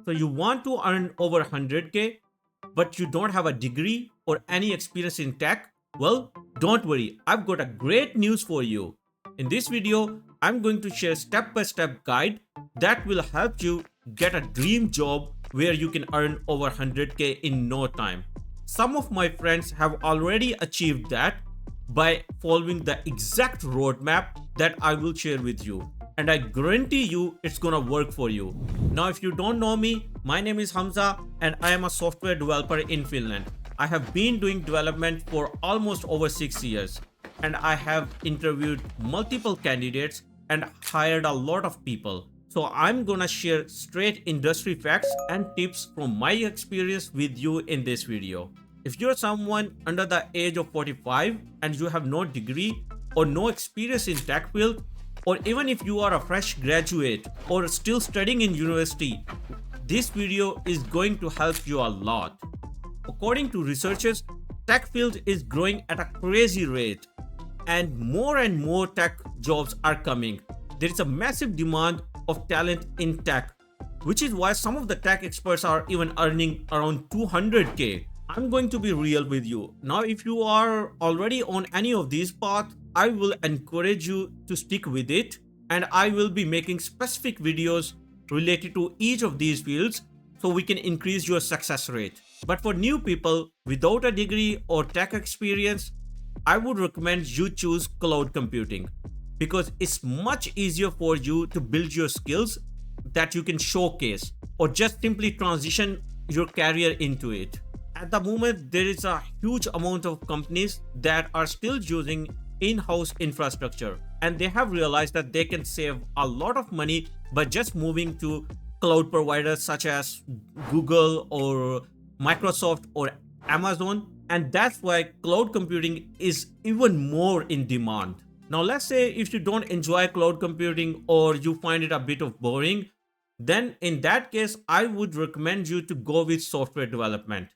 So you want to earn over 100K, but you don't have a degree or any experience in tech? Well, don't worry, I've got a great news for you. In this video, I'm going to share step-by-step guide that will help you get a dream job where you can earn over 100K in no time. Some of my friends have already achieved that by following the exact roadmap that I will share with you. And I guarantee you it's gonna work for you. Now, if you don't know me, my name is Hamza and I am a software developer in Finland. I have been doing development for almost over 6 years and I have interviewed multiple candidates and hired a lot of people. So I'm gonna share straight industry facts and tips from my experience with you in this video. If you're someone under the age of 45 and you have no degree or no experience in tech field, or even if you are a fresh graduate or still studying in university, this video is going to help you a lot. According to researchers, tech field is growing at a crazy rate and more tech jobs are coming. There is a massive demand of talent in tech, which is why some of the tech experts are even earning around 200K. I'm going to be real with you. Now, if you are already on any of these paths, I will encourage you to stick with it, and I will be making specific videos related to each of these fields so we can increase your success rate. But for new people without a degree or tech experience, I would recommend you choose cloud computing because it's much easier for you to build your skills that you can showcase or just simply transition your career into it. At the moment, there is a huge amount of companies that are still using in-house infrastructure, and they have realized that they can save a lot of money by just moving to cloud providers such as Google or Microsoft or Amazon, and that's why cloud computing is even more in demand. Now, let's say if you don't enjoy cloud computing or you find it a bit of boring, then in that case, I would recommend you to go with software development.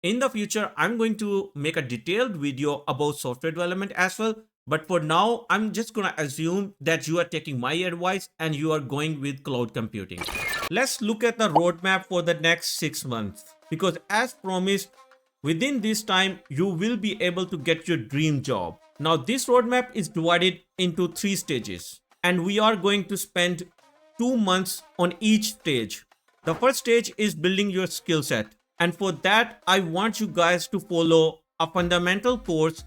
In the future, I'm going to make a detailed video about software development as well. But for now, I'm just going to assume that you are taking my advice and you are going with cloud computing. Let's look at the roadmap for the next 6 months. Because as promised, within this time, you will be able to get your dream job. Now, this roadmap is divided into 3 stages. And we are going to spend 2 months on each stage. The first stage is building your skill set. And for that, I want you guys to follow a fundamental course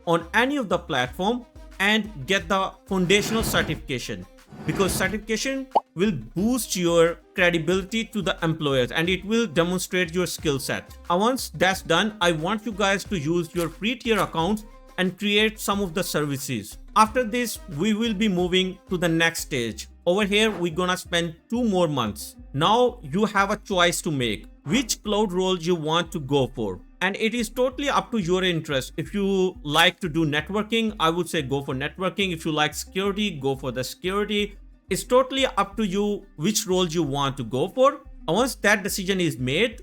on any of the platform and get the foundational certification, because certification will boost your credibility to the employers and it will demonstrate your skill set. And once that's done, I want you guys to use your free tier accounts and create some of the services. After this, we will be moving to the next stage. Over here, we're gonna spend 2 more months. Now you have a choice to make which cloud role you want to go for. And it is totally up to your interest. If you like to do networking, I would say go for networking. If you like security, go for the security. It's totally up to you which role you want to go for. And once that decision is made,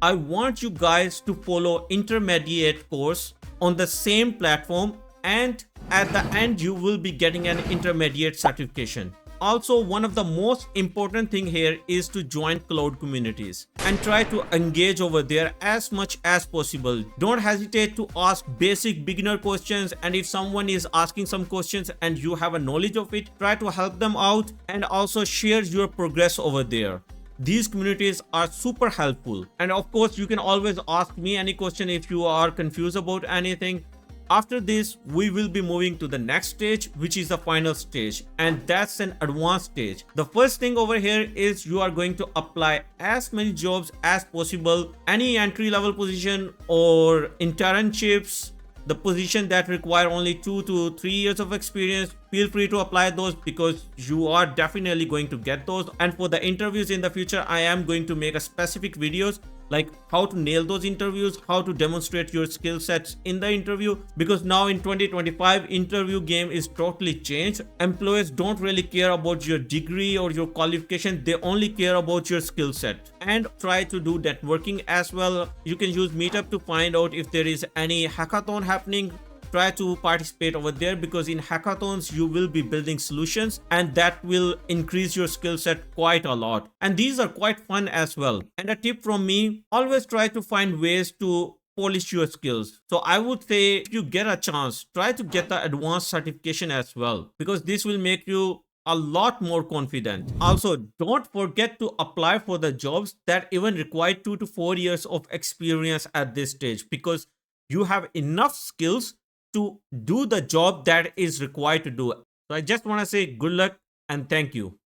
I want you guys to follow intermediate course on the same platform, and at the end you will be getting an intermediate certification. Also, one of the most important thing here is to join cloud communities and try to engage over there as much as possible. Don't hesitate to ask basic beginner questions, and if someone is asking some questions and you have a knowledge of it, try to help them out and also share your progress over there. These communities are super helpful, and of course you can always ask me any question if you are confused about anything. After this, we will be moving to the next stage, which is the final stage, and that's an advanced stage. The first thing over here is you are going to apply as many jobs as possible, any entry level position or internships, the position that require only 2 to 3 years of experience. Feel free to apply those because you are definitely going to get those. And for the interviews in the future, I am going to make a specific videos like how to nail those interviews, how to demonstrate your skill sets in the interview, because now in 2025 interview game is totally changed. Employers don't really care about your degree or your qualification, they only care about your skill set. And try to do networking as well. You can use Meetup to find out if there is any hackathon happening try to participate over there, because in hackathons you will be building solutions and that will increase your skill set quite a lot, and these are quite fun as well. And a tip from me, always try to find ways to polish your skills. So I would say, if you get a chance, try to get the advanced certification as well, because this will make you a lot more confident. Also, don't forget to apply for the jobs that even require 2 to 4 years of experience at this stage, because you have enough skills to do the job that is required to do. So I just want to say good luck and thank you.